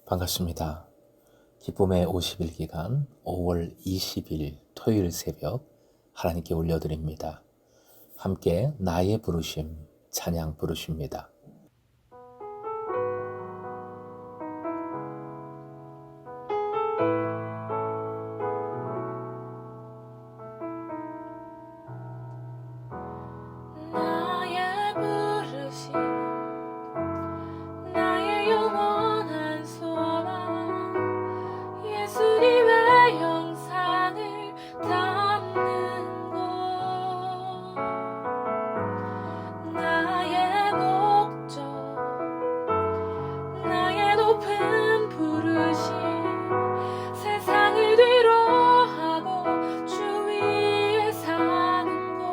반갑습니다. 기쁨의 50일 기간 5월 20일 토요일 새벽 하나님께 올려드립니다. 함께 나의 부르심 찬양 부르십니다. 나의 부르심 나의 영원한 소망 예수님의 영상을 담는 곳 나의 목적 나의 높은 부르심 세상을 뒤로하고 주 위에 사는 곳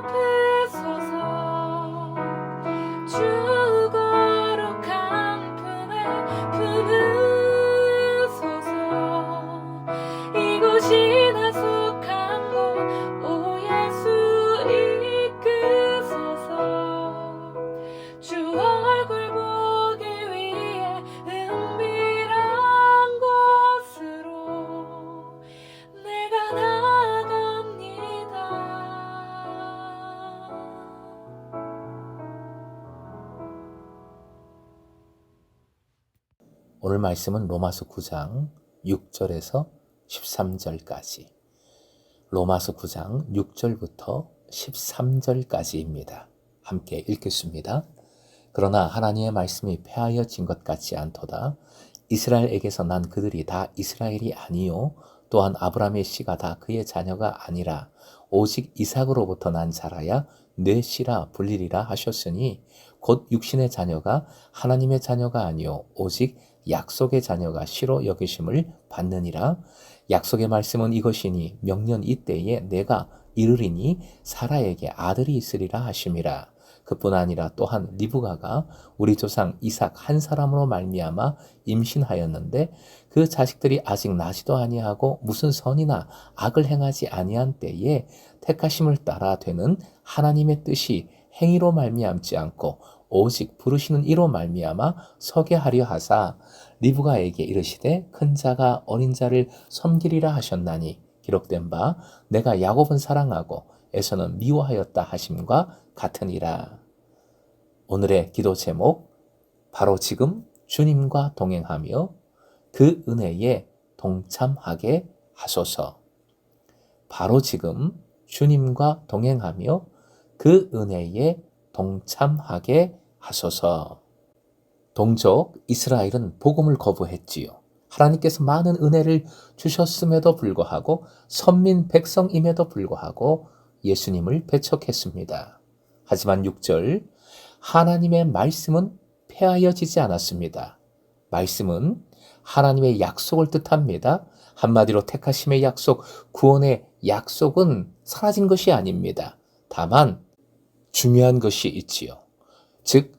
덮으소서 주 거룩한 품에 품으소서 이곳이 나 속한 곳 오 예수 이끄소서 주 얼굴 보기 위해 은밀한 곳으로 내가 나갑니다. 오늘 말씀은 로마서 9장 6절에서 13절까지 로마서 9장 6절부터 13절까지입니다. 함께 읽겠습니다. 그러나 하나님의 말씀이 폐하여진 것 같지 않도다. 이스라엘에게서 난 그들이 다 이스라엘이 아니요 또한 아브라함의 씨가 다 그의 자녀가 아니라 오직 이삭으로부터 난 자라야 내 씨라 불리리라 하셨으니 곧 육신의 자녀가 하나님의 자녀가 아니요 오직 약속의 자녀가 씨로 여기심을 받느니라. 약속의 말씀은 이것이니 명년 이때에 내가 이르리니 사라에게 아들이 있으리라 하심이라. 그뿐 아니라 또한 리브가가 우리 조상 이삭 한 사람으로 말미암아 임신하였는데 그 자식들이 아직 나지도 아니하고 무슨 선이나 악을 행하지 아니한 때에 택하심을 따라 되는 하나님의 뜻이 행위로 말미암지 않고 오직 부르시는 이로 말미암아 서게 하려 하사 리브가에게 이르시되 큰 자가 어린 자를 섬기리라 하셨나니 기록된 바 내가 야곱은 사랑하고 에서는 미워하였다 하심과 같으니라. 오늘의 기도 제목 바로 지금 주님과 동행하며 그 은혜에 동참하게 하소서. 바로 지금 주님과 동행하며 그 은혜에 동참하게 하소서. 동족 이스라엘은 복음을 거부했지요. 하나님께서 많은 은혜를 주셨음에도 불구하고 선민 백성임에도 불구하고 예수님을 배척했습니다. 하지만 6절 하나님의 말씀은 폐하여지지 않았습니다. 말씀은 하나님의 약속을 뜻합니다. 한마디로 택하심의 약속, 구원의 약속은 사라진 것이 아닙니다. 다만 중요한 것이 있지요. 즉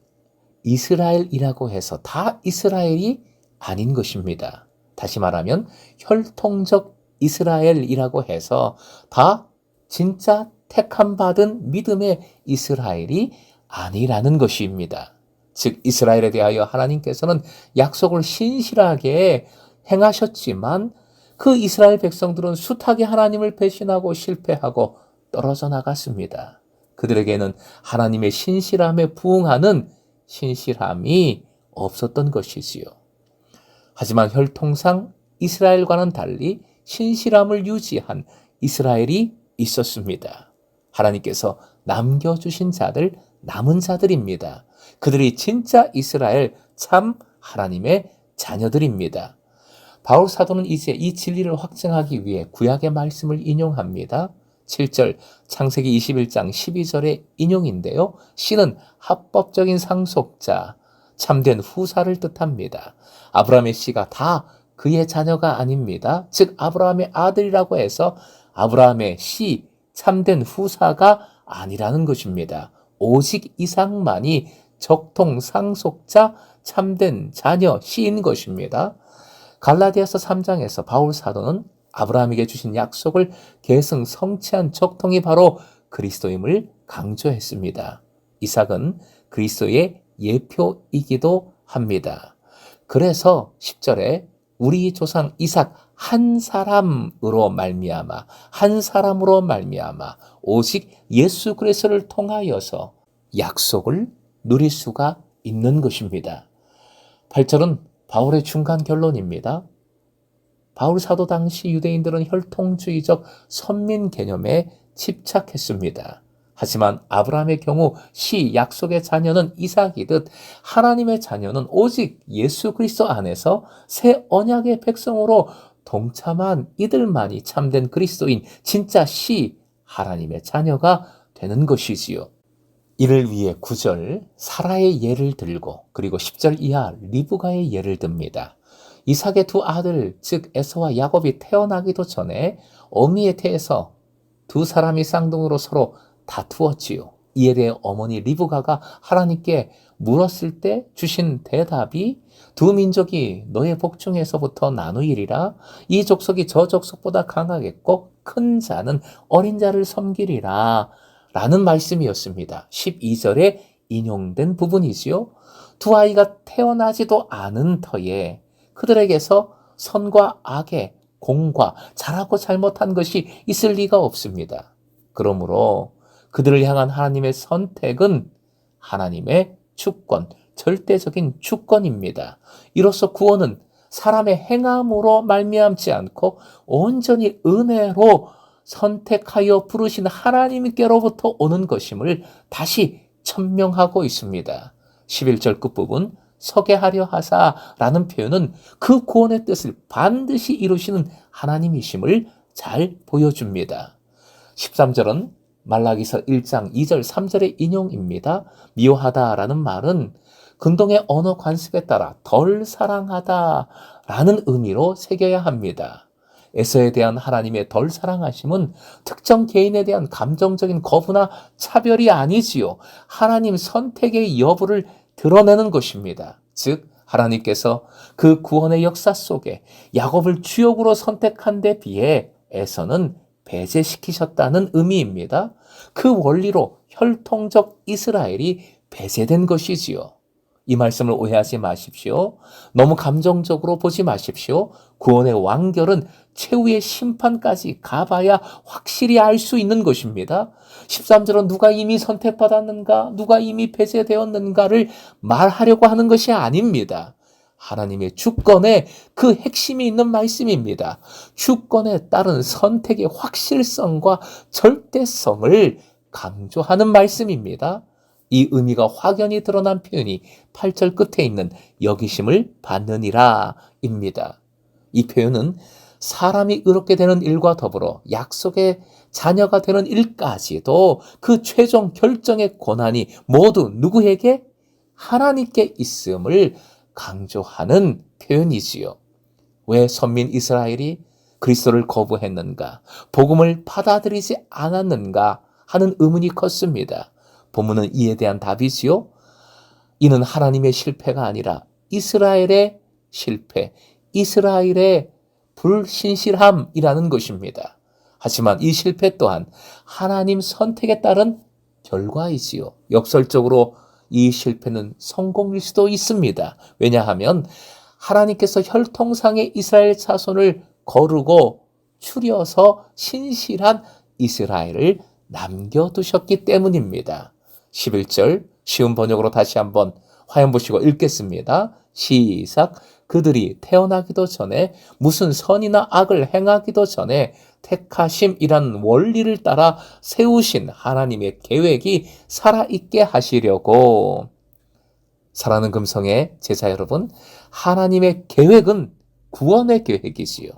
이스라엘이라고 해서 다 이스라엘이 아닌 것입니다. 다시 말하면 혈통적 이스라엘이라고 해서 다 진짜 택함 받은 믿음의 이스라엘이 아니라는 것입니다. 즉 이스라엘에 대하여 하나님께서는 약속을 신실하게 행하셨지만 그 이스라엘 백성들은 숱하게 하나님을 배신하고 실패하고 떨어져 나갔습니다. 그들에게는 하나님의 신실함에 부응하는 신실함이 없었던 것이지요. 하지만 혈통상 이스라엘과는 달리 신실함을 유지한 이스라엘이 있었습니다. 하나님께서 남겨주신 자들, 남은 자들입니다. 그들이 진짜 이스라엘, 참 하나님의 자녀들입니다. 바울 사도는 이제 이 진리를 확증하기 위해 구약의 말씀을 인용합니다. 7절 창세기 21장 12절의 인용인데요. 씨는 합법적인 상속자, 참된 후사를 뜻합니다. 아브라함의 씨가 다 그의 자녀가 아닙니다. 즉 아브라함의 아들이라고 해서 아브라함의 씨, 참된 후사가 아니라는 것입니다. 오직 이삭만이 적통 상속자, 참된 자녀, 씨인 것입니다. 갈라디아서 3장에서 바울 사도는 아브라함에게 주신 약속을 계승 성취한 적통이 바로 그리스도임을 강조했습니다. 이삭은 그리스도의 예표이기도 합니다. 그래서 10절에 우리 조상 이삭 한 사람으로 말미암아 오직 예수 그리스도를 통하여서 약속을 누릴 수가 있는 것입니다. 8절은 바울의 중간 결론입니다. 바울 사도 당시 유대인들은 혈통주의적 선민 개념에 집착했습니다. 하지만 아브라함의 경우 약속의 자녀는 이삭이듯 하나님의 자녀는 오직 예수 그리스도 안에서 새 언약의 백성으로 동참한 이들만이 참된 그리스도인, 진짜 하나님의 자녀가 되는 것이지요. 이를 위해 9절 사라의 예를 들고 그리고 10절 이하 리브가의 예를 듭니다. 이삭의 두 아들 즉 에서와 야곱이 태어나기도 전에 어미의 태에서 두 사람이 쌍둥이로 서로 다투었지요. 이에 대해 어머니 리브가가 하나님께 물었을 때 주신 대답이 두 민족이 너의 복중에서부터 나누이리라. 이 족속이 저 족속보다 강하겠고 큰 자는 어린 자를 섬기리라 라는 말씀이었습니다. 12절에 인용된 부분이지요. 두 아이가 태어나지도 않은 터에 그들에게서 선과 악의 공과 잘하고 잘못한 것이 있을 리가 없습니다. 그러므로 그들을 향한 하나님의 선택은 하나님의 주권, 절대적인 주권입니다. 이로써 구원은 사람의 행함으로 말미암지 않고 온전히 은혜로 선택하여 부르신 하나님께로부터 오는 것임을 다시 천명하고 있습니다. 11절 끝부분 서게 하려 하사라는 표현은 그 구원의 뜻을 반드시 이루시는 하나님이심을 잘 보여줍니다. 13절은 말라기서 1장 2절 3절의 인용입니다. 미워하다라는 말은 근동의 언어 관습에 따라 덜 사랑하다라는 의미로 새겨야 합니다. 에서에 대한 하나님의 덜 사랑하심은 특정 개인에 대한 감정적인 거부나 차별이 아니지요. 하나님 선택의 여부를 드러내는 것입니다. 즉 하나님께서 그 구원의 역사 속에 야곱을 주역으로 선택한 데 비해 에서는 배제시키셨다는 의미입니다. 그 원리로 혈통적 이스라엘이 배제된 것이지요. 이 말씀을 오해하지 마십시오. 너무 감정적으로 보지 마십시오. 구원의 완결은 최후의 심판까지 가봐야 확실히 알 수 있는 것입니다. 13절은 누가 이미 선택받았는가, 누가 이미 배제되었는가를 말하려고 하는 것이 아닙니다. 하나님의 주권에 그 핵심이 있는 말씀입니다. 주권에 따른 선택의 확실성과 절대성을 강조하는 말씀입니다. 이 의미가 확연히 드러난 표현이 8절 끝에 있는 여기심을 받느니라 입니다. 이 표현은 사람이 의롭게 되는 일과 더불어 약속의 자녀가 되는 일까지도 그 최종 결정의 권한이 모두 누구에게? 하나님께 있음을 강조하는 표현이지요. 왜 선민 이스라엘이 그리스도를 거부했는가? 복음을 받아들이지 않았는가? 하는 의문이 컸습니다. 본문은 이에 대한 답이지요. 이는 하나님의 실패가 아니라 이스라엘의 실패, 이스라엘의 불신실함이라는 것입니다. 하지만 이 실패 또한 하나님 선택에 따른 결과이지요. 역설적으로 이 실패는 성공일 수도 있습니다. 왜냐하면 하나님께서 혈통상의 이스라엘 자손을 거르고 추려서 신실한 이스라엘을 남겨두셨기 때문입니다. 11절 쉬운 번역으로 다시 한번 화면 보시고 읽겠습니다. 시작. 그들이 태어나기도 전에 무슨 선이나 악을 행하기도 전에 택하심이란 원리를 따라 세우신 하나님의 계획이 살아있게 하시려고. 사랑하는 금성의 제자 여러분, 하나님의 계획은 구원의 계획이지요.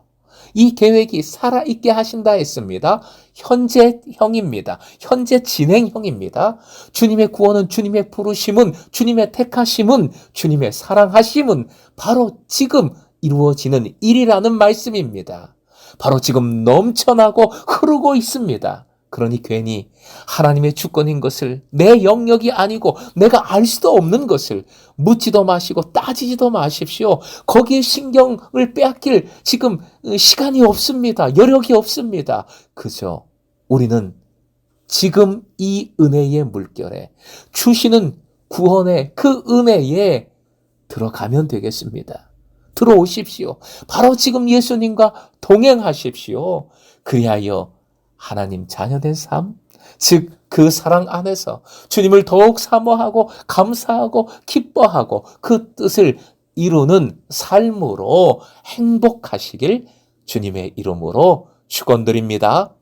이 계획이 살아있게 하신다 했습니다. 현재형입니다. 현재 진행형입니다. 주님의 구원은, 주님의 부르심은, 주님의 택하심은, 주님의 사랑하심은 바로 지금 이루어지는 일이라는 말씀입니다. 바로 지금 넘쳐나고 흐르고 있습니다. 그러니 괜히 하나님의 주권인 것을, 내 영역이 아니고 내가 알 수도 없는 것을 묻지도 마시고 따지지도 마십시오. 거기에 신경을 빼앗길 지금 시간이 없습니다. 여력이 없습니다. 그저 우리는 지금 이 은혜의 물결에, 주시는 구원의 그 은혜에 들어가면 되겠습니다. 들어오십시오. 바로 지금 예수님과 동행하십시오. 그리하여 하나님 자녀된 삶, 즉 그 사랑 안에서 주님을 더욱 사모하고 감사하고 기뻐하고 그 뜻을 이루는 삶으로 행복하시길 주님의 이름으로 축원드립니다.